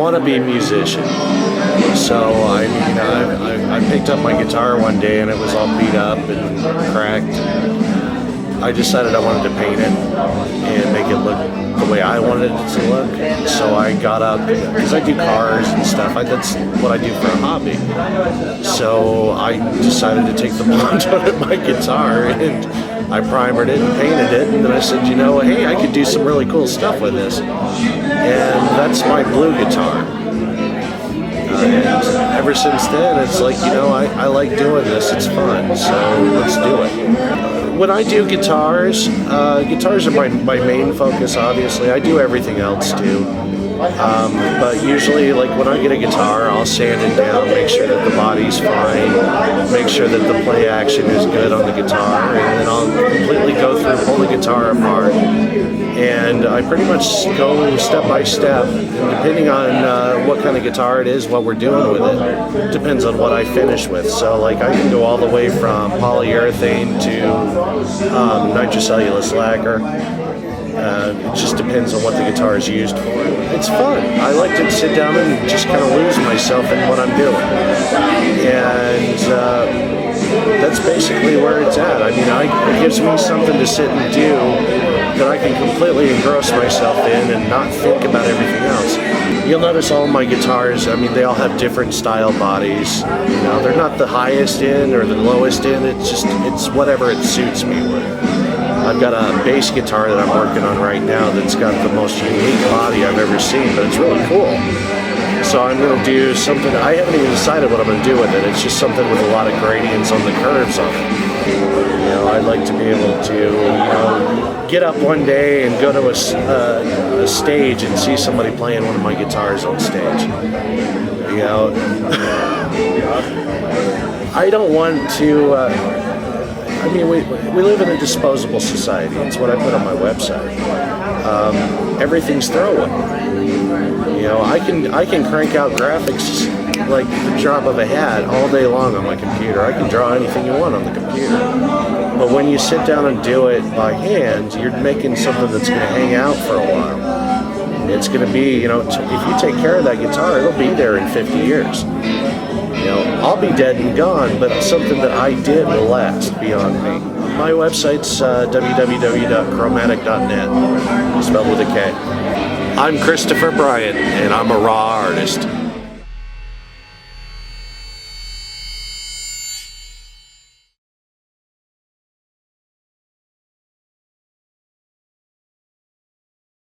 wannabe musician. So I picked up my guitar one day and it was all beat up and cracked. I decided I wanted to paint it and make it look the way I wanted it to look. So I got up, because I do cars and stuff, that's what I do for a hobby. So I decided to take the bond out of my guitar and I primered it and painted it, and then I said, hey, I could do some really cool stuff with this. And that's my blue guitar. And ever since then, it's like, I like doing this, it's fun, so let's do it. When I do guitars, guitars are my main focus, obviously. I do everything else too. But usually, like when I get a guitar, I'll sand it down, make sure that the body's fine, make sure that the play action is good on the guitar, and then I'll completely go through, pull the guitar apart, and I pretty much go step by step, and depending on what kind of guitar it is, what we're doing with it, depends on what I finish with. So like I can go all the way from polyurethane to nitrocellulose lacquer. It just depends on what the guitar is used for. It's fun. I like to sit down and just kind of lose myself in what I'm doing. And that's basically where it's at. I mean, it gives me something to sit and do that I can completely engross myself in and not think about everything else. You'll notice all my guitars, they all have different style bodies. They're not the highest end or the lowest end. It's whatever it suits me with. I've got a bass guitar that I'm working on right now that's got the most unique body I've ever seen, but it's really cool. So I'm going to do something, I haven't even decided what I'm going to do with it. It's just something with a lot of gradients on the curves on it. I'd like to be able to, get up one day and go to a stage and see somebody playing one of my guitars on stage. I don't want to... we live in a disposable society. It's what I put on my website. Everything's throwaway. I can crank out graphics like the drop of a hat all day long on my computer. I can draw anything you want on the computer. But when you sit down and do it by hand, you're making something that's going to hang out for a while. It's going to be, if you take care of that guitar, it'll be there in 50 years. I'll be dead and gone, but something that I did will last beyond me. My website's www.chromatic.net, spelled with a K. I'm Christopher Bryant, and I'm a raw artist.